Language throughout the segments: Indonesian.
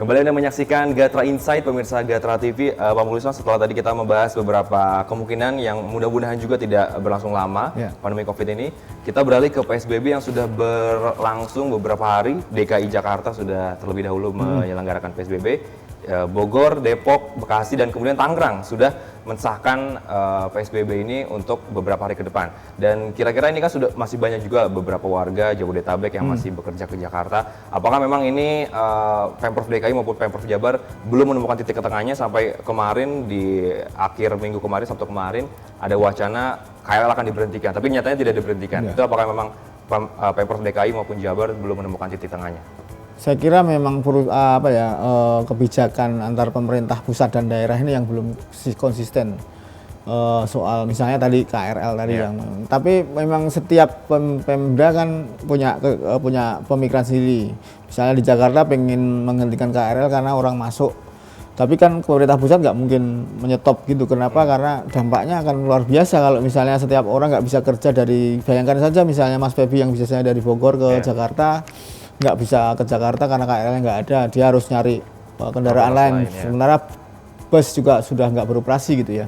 Kembali Anda menyaksikan Gatra Insight, pemirsa Gatra TV. Pak Mulisman, setelah tadi kita membahas beberapa kemungkinan yang mudah-mudahan juga tidak berlangsung lama, pandemi COVID ini, kita beralih ke PSBB yang sudah berlangsung beberapa hari. DKI Jakarta sudah terlebih dahulu menyelenggarakan PSBB. Bogor, Depok, Bekasi, dan kemudian Tangerang sudah mensahkan PSBB ini untuk beberapa hari ke depan. Dan kira-kira ini kan sudah masih banyak juga beberapa warga Jabodetabek yang masih bekerja ke Jakarta. Apakah memang ini Pemprov DKI maupun Pemprov Jabar belum menemukan titik tengahnya sampai kemarin di akhir minggu kemarin, Sabtu kemarin, ada wacana KRL akan diberhentikan, tapi nyatanya tidak diberhentikan. Itu apakah memang Pemprov DKI maupun Jabar belum menemukan titik tengahnya? Saya kira memang kebijakan antar pemerintah pusat dan daerah ini yang belum konsisten soal misalnya tadi KRL tadi tapi memang setiap Pemda kan punya pemikiran sendiri. Misalnya di Jakarta pengen menghentikan KRL karena orang masuk, tapi kan pemerintah pusat nggak mungkin menyetop gitu. Kenapa? Karena dampaknya akan luar biasa kalau misalnya setiap orang nggak bisa kerja dari, bayangkan saja misalnya Mas Febi yang biasanya dari Bogor ke Jakarta nggak bisa ke Jakarta karena KRL nggak ada, dia harus nyari kendaraan lain. Sementara bus juga sudah nggak beroperasi gitu ya.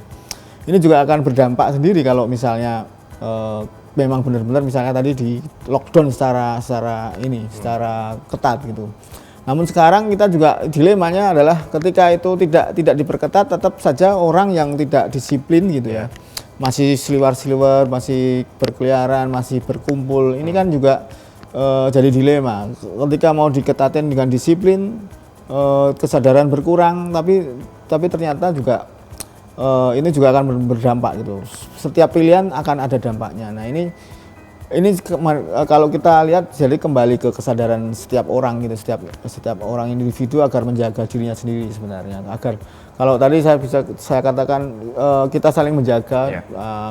Ini juga akan berdampak sendiri kalau misalnya memang benar-benar misalnya tadi di lockdown secara ketat gitu. Namun sekarang kita juga dilemanya adalah ketika itu tidak diperketat, tetap saja orang yang tidak disiplin gitu ya, masih seliwer-seliwer, masih berkeliaran, masih berkumpul. Ini kan juga jadi dilema. Ketika mau diketatin dengan disiplin, kesadaran berkurang, tapi ternyata juga ini juga akan berdampak gitu. Setiap pilihan akan ada dampaknya. Nah ini kalau kita lihat jadi kembali ke kesadaran setiap orang gitu, setiap orang individu agar menjaga dirinya sendiri sebenarnya. Agar kalau tadi saya katakan kita saling menjaga.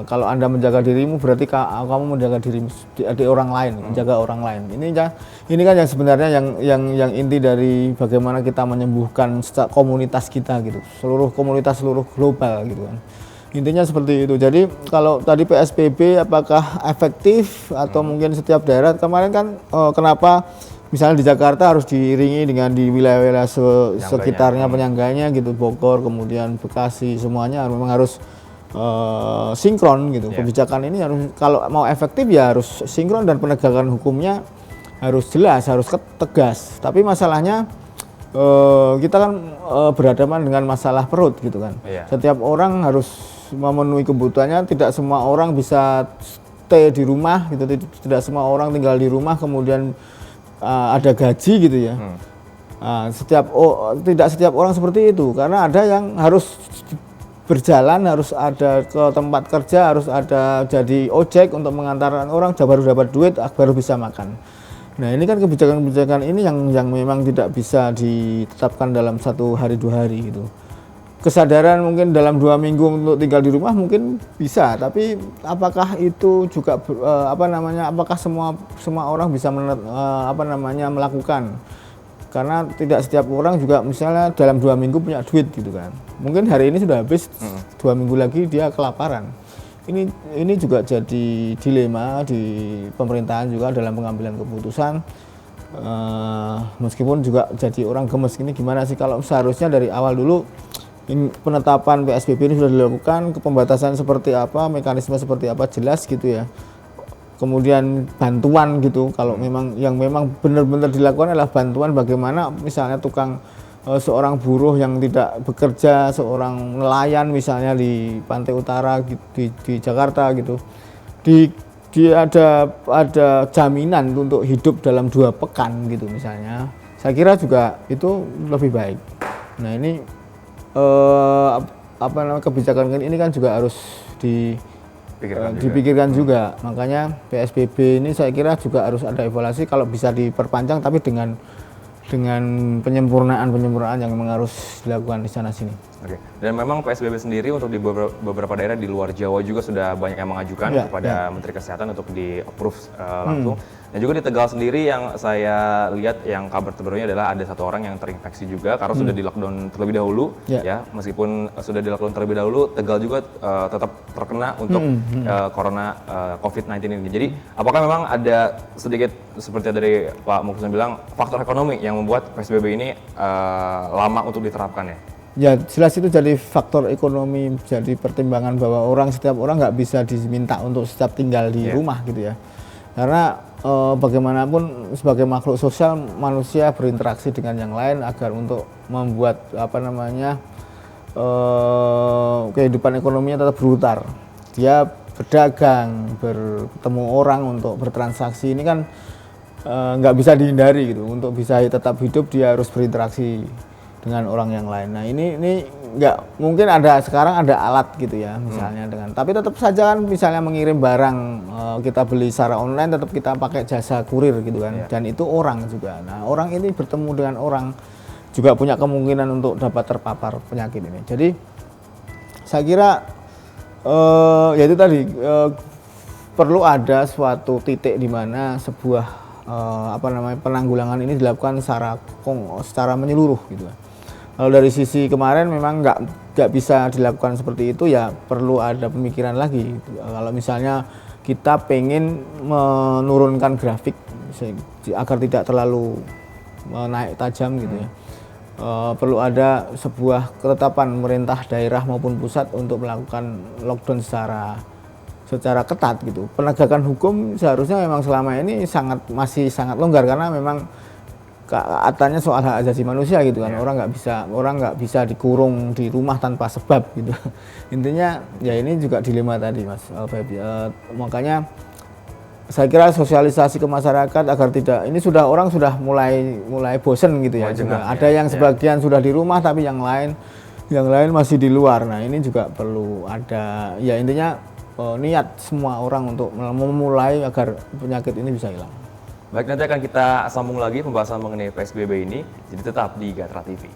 Kalau Anda menjaga dirimu berarti kamu menjaga dirimu di orang lain, menjaga orang lain. Ini kan yang sebenarnya yang inti dari bagaimana kita menyembuhkan komunitas kita gitu, seluruh komunitas, seluruh global gitu kan. Intinya seperti itu. Jadi kalau tadi PSBB apakah efektif atau mungkin setiap daerah kemarin kan kenapa misalnya di Jakarta harus diiringi dengan di wilayah-wilayah sekitarnya penyangganya gitu, Bogor, kemudian Bekasi, semuanya memang harus sinkron gitu. Kebijakan ini harus kalau mau efektif ya harus sinkron dan penegakan hukumnya harus jelas, harus tegas. Tapi masalahnya kita kan berhadapan dengan masalah perut gitu kan. Setiap orang harus memenuhi kebutuhannya, tidak semua orang bisa stay di rumah gitu, tidak semua orang tinggal di rumah kemudian ada gaji gitu ya. Tidak setiap orang seperti itu, karena ada yang harus berjalan, harus ada ke tempat kerja, harus ada jadi ojek untuk mengantarkan orang, baru dapat duit baru bisa makan. Nah ini kan kebijakan-kebijakan ini yang memang tidak bisa ditetapkan dalam 1 hari 2 hari gitu. Kesadaran mungkin dalam 2 minggu untuk tinggal di rumah mungkin bisa, tapi apakah itu juga apakah semua orang bisa melakukan? Karena tidak setiap orang juga misalnya dalam 2 minggu punya duit gitu kan. Mungkin hari ini sudah habis, 2 minggu lagi dia kelaparan. Ini juga jadi dilema di pemerintahan juga dalam pengambilan keputusan. Meskipun juga jadi orang gemes, ini gimana sih kalau seharusnya dari awal dulu penetapan PSBB ini sudah dilakukan, pembatasan seperti apa, mekanisme seperti apa jelas gitu ya. Kemudian bantuan gitu, kalau memang benar-benar dilakukan adalah bantuan bagaimana misalnya seorang buruh yang tidak bekerja, seorang nelayan misalnya di pantai utara di Jakarta gitu, dia ada jaminan untuk hidup dalam 2 pekan gitu misalnya. Saya kira juga itu lebih baik. Nah ini kebijakan ini kan juga harus dipikirkan juga. Makanya PSBB ini saya kira juga harus ada evaluasi, kalau bisa diperpanjang tapi dengan penyempurnaan yang memang harus dilakukan di sana sini. Dan memang PSBB sendiri untuk di beberapa daerah di luar Jawa juga sudah banyak yang mengajukan kepada Menteri Kesehatan untuk di-approve langsung. Dan juga di Tegal sendiri yang saya lihat yang kabar terbarunya adalah ada 1 orang yang terinfeksi juga karena sudah di-lockdown terlebih dahulu. Ya, meskipun sudah di-lockdown terlebih dahulu, Tegal juga tetap terkena untuk corona COVID-19 ini. Jadi apakah memang ada sedikit seperti dari Pak Muklis bilang faktor ekonomi yang membuat PSBB ini lama untuk diterapkan ya? Ya jelas itu jadi faktor ekonomi, jadi pertimbangan bahwa setiap orang nggak bisa diminta untuk setiap tinggal di rumah gitu ya. Karena bagaimanapun sebagai makhluk sosial manusia berinteraksi dengan yang lain agar untuk membuat kehidupan ekonominya tetap berputar. Dia berdagang, bertemu orang untuk bertransaksi ini kan nggak bisa dihindari gitu. Untuk bisa tetap hidup dia harus berinteraksi dengan orang yang lain. Nah ini nggak mungkin sekarang ada alat gitu ya misalnya tapi tetap saja kan misalnya mengirim barang kita beli secara online tetap kita pakai jasa kurir gitu kan dan itu orang juga. Nah orang ini bertemu dengan orang juga punya kemungkinan untuk dapat terpapar penyakit ini. Jadi saya kira ya itu tadi perlu ada suatu titik di mana sebuah penanggulangan ini dilakukan secara menyeluruh gitu. Kalau dari sisi kemarin memang nggak bisa dilakukan seperti itu ya perlu ada pemikiran lagi gitu. Kalau misalnya kita pengen menurunkan grafik agar tidak terlalu naik tajam gitu ya, perlu ada sebuah ketetapan pemerintah daerah maupun pusat untuk melakukan lockdown secara ketat gitu. Penegakan hukum seharusnya memang selama ini masih sangat longgar karena memang keatannya soal hak asasi manusia gitu kan. Orang nggak bisa dikurung di rumah tanpa sebab gitu. Intinya ya ini juga dilema tadi Mas Febi. Makanya saya kira sosialisasi ke masyarakat agar orang sudah mulai bosen gitu ya. Juga ada yang sebagian sudah di rumah tapi yang lain masih di luar. Nah ini juga perlu ada ya intinya niat semua orang untuk memulai agar penyakit ini bisa hilang. Baik, nanti akan kita sambung lagi pembahasan mengenai PSBB ini, jadi tetap di Gatra TV.